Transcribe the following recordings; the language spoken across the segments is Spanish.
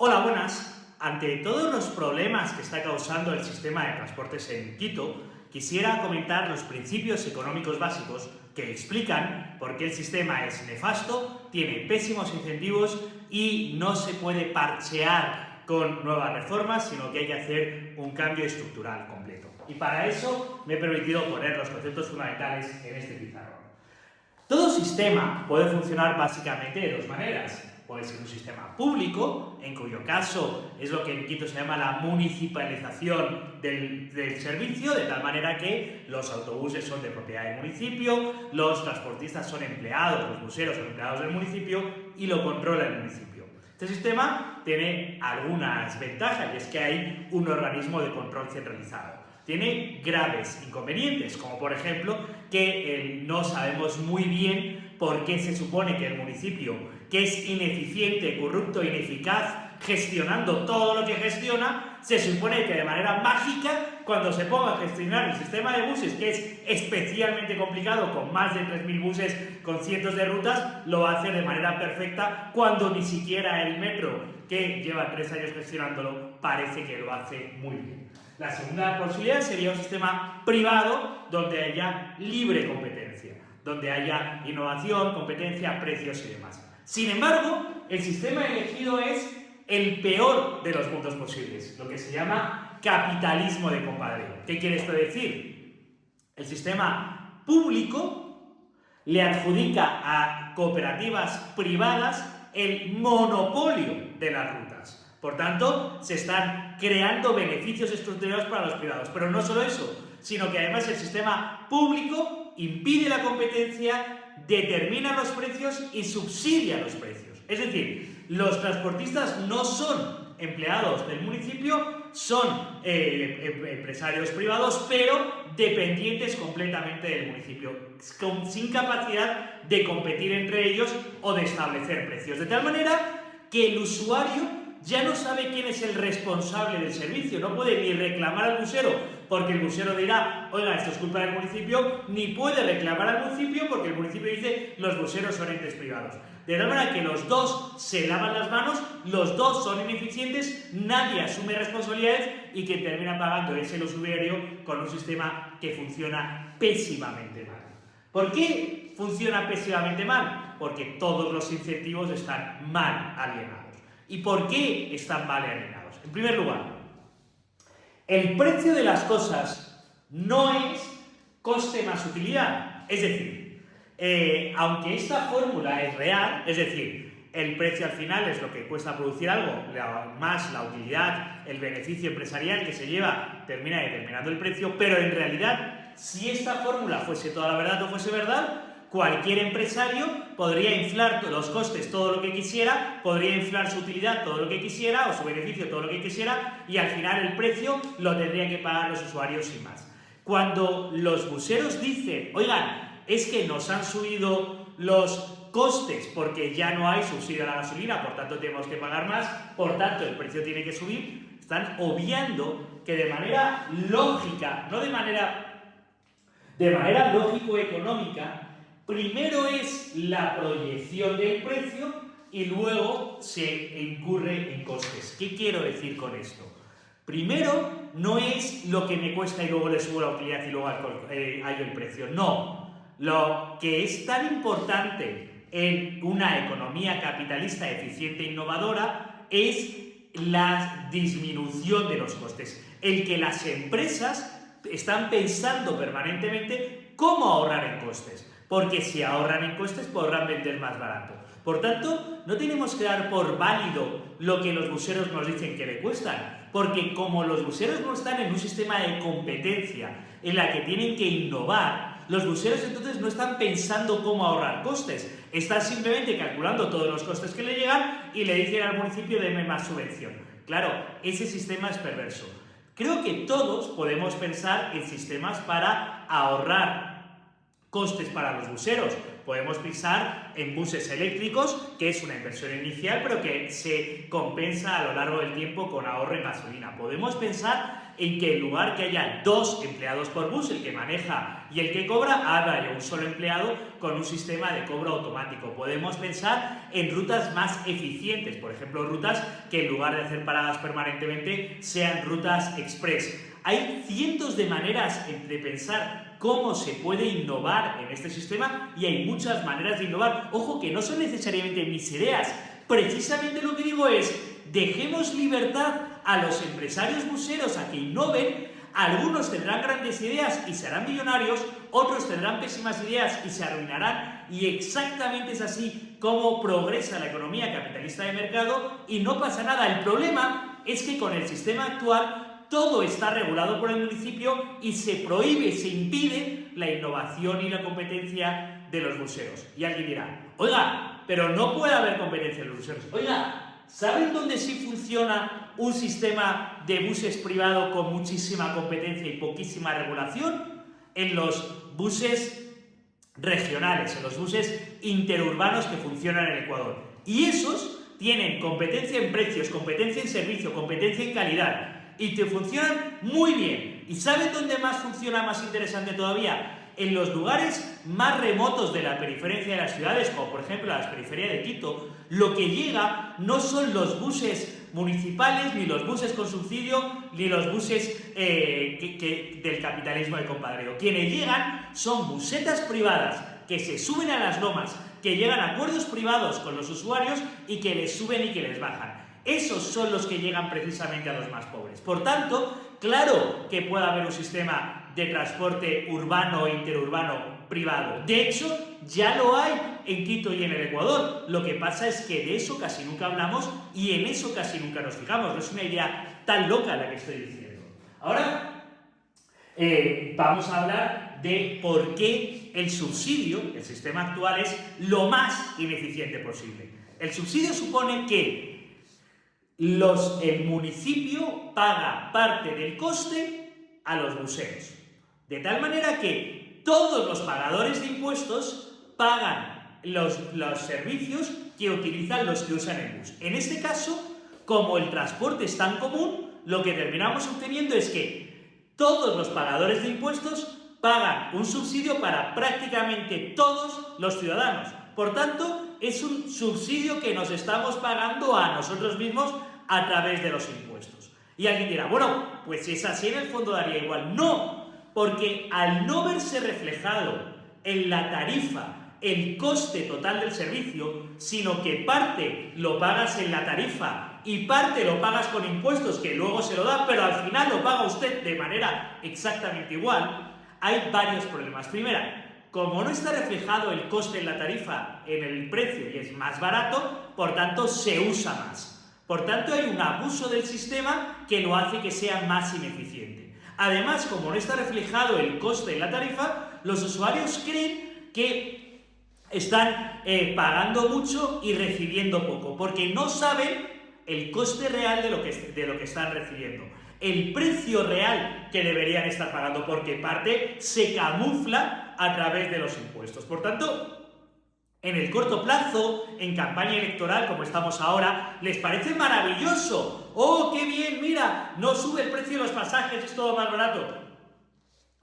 Hola, buenas. Ante todos los problemas que está causando el sistema de transportes en Quito, quisiera comentar los principios económicos básicos que explican por qué el sistema es nefasto, tiene pésimos incentivos y no se puede parchear con nuevas reformas, sino que hay que hacer un cambio estructural completo. Y para eso me he permitido poner los conceptos fundamentales en este pizarrón. Todo sistema puede funcionar básicamente de dos maneras. Puede ser un sistema público, en cuyo caso es lo que en Quito se llama la municipalización del servicio, de tal manera que los autobuses son de propiedad del municipio, los transportistas son empleados, los buseros son empleados del municipio y lo controla el municipio. Este sistema tiene algunas ventajas y es que hay un organismo de control centralizado. Tiene graves inconvenientes, como por ejemplo que no sabemos muy bien por qué se supone que el municipio, que es ineficiente, corrupto, ineficaz, gestionando todo lo que gestiona, se supone que de manera mágica, cuando se ponga a gestionar el sistema de buses, que es especialmente complicado, con más de 3.000 buses, con cientos de rutas, lo va a hacer de manera perfecta, cuando ni siquiera el metro, que lleva 3 años gestionándolo, parece que lo hace muy bien. La segunda posibilidad sería un sistema privado donde haya libre competencia, donde haya innovación, competencia, precios y demás. Sin embargo, el sistema elegido es el peor de los mundos posibles, lo que se llama capitalismo de compadreo. ¿Qué quiere esto decir? El sistema público le adjudica a cooperativas privadas el monopolio de las rutas. Por tanto, se están creando beneficios estructurales para los privados. Pero no solo eso, sino que además el sistema público impide la competencia, determina los precios y subsidia los precios. Es decir, los transportistas no son empleados del municipio, son empresarios privados, pero dependientes completamente del municipio, sin capacidad de competir entre ellos o de establecer precios. De tal manera que el usuario ya no sabe quién es el responsable del servicio, no puede ni reclamar al busero porque el busero dirá, oiga, esto es culpa del municipio, ni puede reclamar al municipio porque el municipio dice, los buseros son entes privados. De tal manera que los dos se lavan las manos, los dos son ineficientes, nadie asume responsabilidades y quien termina pagando es el usuario con un sistema que funciona pésimamente mal. ¿Por qué funciona pésimamente mal? Porque todos los incentivos están mal alienados. ¿Y por qué están mal alienados? En primer lugar, el precio de las cosas no es coste más utilidad. Es decir, aunque esta fórmula es real, es decir, el precio al final es lo que cuesta producir algo, más la utilidad, el beneficio empresarial que se lleva, termina determinando el precio, pero en realidad, si esta fórmula fuese toda la verdad o fuese verdad, cualquier empresario podría inflar los costes todo lo que quisiera, podría inflar su utilidad todo lo que quisiera, o su beneficio todo lo que quisiera, y al final el precio lo tendrían que pagar los usuarios sin más. Cuando los buseros dicen, oigan, es que nos han subido los costes porque ya no hay subsidio a la gasolina, por tanto tenemos que pagar más, por tanto el precio tiene que subir, están obviando que de manera lógica, no de manera lógico-económica, primero es la proyección del precio y luego se incurre en costes. ¿Qué quiero decir con esto? Primero no es lo que me cuesta y luego le subo la utilidad y luego hay el precio. No. Lo que es tan importante en una economía capitalista eficiente e innovadora es la disminución de los costes. El que las empresas están pensando permanentemente cómo ahorrar en costes. Porque si ahorran en costes podrán vender más barato. Por tanto, no tenemos que dar por válido lo que los buseros nos dicen que le cuestan, porque como los buseros no están en un sistema de competencia en la que tienen que innovar, los buseros entonces no están pensando cómo ahorrar costes, están simplemente calculando todos los costes que le llegan y le dicen al municipio deme más subvención. Claro, ese sistema es perverso. Creo que todos podemos pensar en sistemas para ahorrar costes para los buseros. Podemos pensar en buses eléctricos, que es una inversión inicial, pero que se compensa a lo largo del tiempo con ahorro en gasolina. Podemos pensar en que en lugar que haya 2 empleados por bus, el que maneja y el que cobra, haya un solo empleado con un sistema de cobro automático. Podemos pensar en rutas más eficientes, por ejemplo, rutas que en lugar de hacer paradas permanentemente sean rutas express. Hay cientos de maneras de pensar cómo se puede innovar en este sistema y hay muchas maneras de innovar. Ojo, que no son necesariamente mis ideas. Precisamente lo que digo es, dejemos libertad a los empresarios buseros a que innoven. Algunos tendrán grandes ideas y se harán millonarios, otros tendrán pésimas ideas y se arruinarán, y exactamente es así como progresa la economía capitalista de mercado y no pasa nada. El problema es que con el sistema actual todo está regulado por el municipio y se prohíbe, se impide la innovación y la competencia de los buseros. Y alguien dirá, oiga, pero no puede haber competencia de los buseros. Oiga, ¿saben dónde sí funciona un sistema de buses privado con muchísima competencia y poquísima regulación? En los buses regionales, en los buses interurbanos que funcionan en Ecuador. Y esos tienen competencia en precios, competencia en servicio, competencia en calidad. Y te funcionan muy bien. ¿Y saben dónde más funciona más interesante todavía? En los lugares más remotos de la periferia de las ciudades, como por ejemplo las periferias de Quito, lo que llega no son los buses municipales, ni los buses con subsidio, ni los buses del capitalismo de compadreo. Quienes llegan son busetas privadas que se suben a las lomas, que llegan a acuerdos privados con los usuarios y que les suben y que les bajan. Esos son los que llegan precisamente a los más pobres. Por tanto, claro que puede haber un sistema de transporte urbano e interurbano privado. De hecho, ya lo hay en Quito y en el Ecuador. Lo que pasa es que de eso casi nunca hablamos y en eso casi nunca nos fijamos. No es una idea tan loca la que estoy diciendo. Ahora, vamos a hablar de por qué el subsidio, el sistema actual, es lo más ineficiente posible. El subsidio supone que el municipio paga parte del coste a los buseros. De tal manera que todos los pagadores de impuestos pagan los servicios que utilizan los que usan el bus. En este caso, como el transporte es tan común, lo que terminamos obteniendo es que todos los pagadores de impuestos pagan un subsidio para prácticamente todos los ciudadanos. Por tanto, es un subsidio que nos estamos pagando a nosotros mismos a través de los impuestos. Y alguien dirá, bueno, pues si es así en el fondo daría igual. No, porque al no verse reflejado en la tarifa el coste total del servicio, sino que parte lo pagas en la tarifa y parte lo pagas con impuestos que luego se lo dan, pero al final lo paga usted de manera exactamente igual, hay varios problemas. Primera, como no está reflejado el coste en la tarifa en el precio y es más barato, por tanto se usa más. Por tanto, hay un abuso del sistema que lo hace que sea más ineficiente. Además, como no está reflejado el coste en la tarifa, los usuarios creen que están pagando mucho y recibiendo poco, porque no saben el coste real de lo que están recibiendo. El precio real que deberían estar pagando, porque parte se camufla a través de los impuestos. Por tanto, en el corto plazo, en campaña electoral como estamos ahora, les parece maravilloso. ¡Oh, qué bien! Mira, no sube el precio de los pasajes, es todo más barato.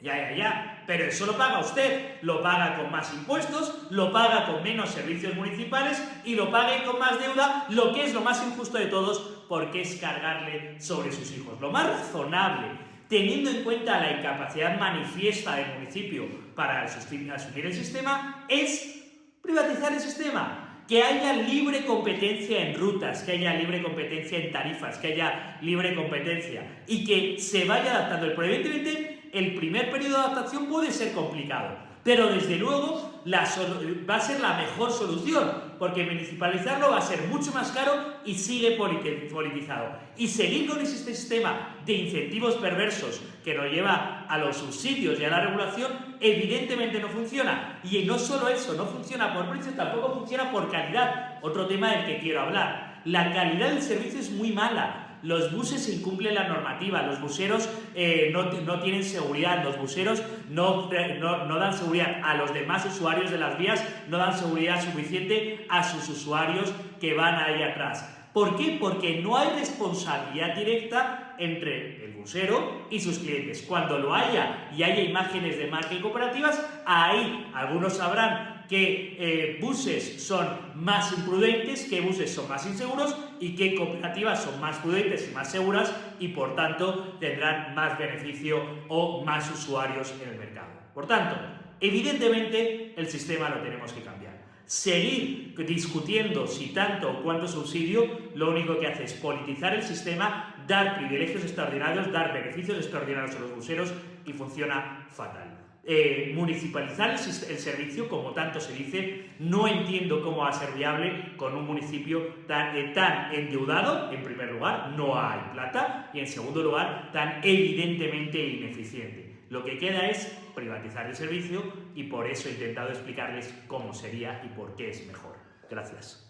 Ya, pero eso lo paga usted. Lo paga con más impuestos, lo paga con menos servicios municipales y lo paga con más deuda, lo que es lo más injusto de todos, porque es cargarle sobre sus hijos. Lo más razonable, teniendo en cuenta la incapacidad manifiesta del municipio para asumir el sistema, es privatizar el sistema, que haya libre competencia en rutas, que haya libre competencia en tarifas, que haya libre competencia y que se vaya adaptando. Evidentemente, el primer periodo de adaptación puede ser complicado, pero desde luego va a ser la mejor solución, porque municipalizarlo va a ser mucho más caro y sigue politizado. Y seguir con ese sistema de incentivos perversos que nos lleva a los subsidios y a la regulación, evidentemente no funciona. Y no solo eso, no funciona por precio, tampoco funciona por calidad. Otro tema del que quiero hablar. La calidad del servicio es muy mala. Los buses incumplen la normativa, los buseros no tienen seguridad, los buseros no dan seguridad a los demás usuarios de las vías, no dan seguridad suficiente a sus usuarios que van ahí atrás. ¿Por qué? Porque no hay responsabilidad directa entre el busero y sus clientes. Cuando lo haya y haya imágenes de marca y cooperativas, ahí algunos sabrán que buses son más imprudentes, que buses son más inseguros y que cooperativas son más prudentes y más seguras y por tanto tendrán más beneficio o más usuarios en el mercado. Por tanto, evidentemente el sistema lo tenemos que cambiar. Seguir discutiendo si tanto o cuánto subsidio, lo único que hace es politizar el sistema, dar privilegios extraordinarios, dar beneficios extraordinarios a los buseros y funciona fatal. Municipalizar el servicio, como tanto se dice, no entiendo cómo va a ser viable con un municipio tan endeudado, en primer lugar, no hay plata, y en segundo lugar, tan evidentemente ineficiente. Lo que queda es privatizar el servicio y por eso he intentado explicarles cómo sería y por qué es mejor. Gracias.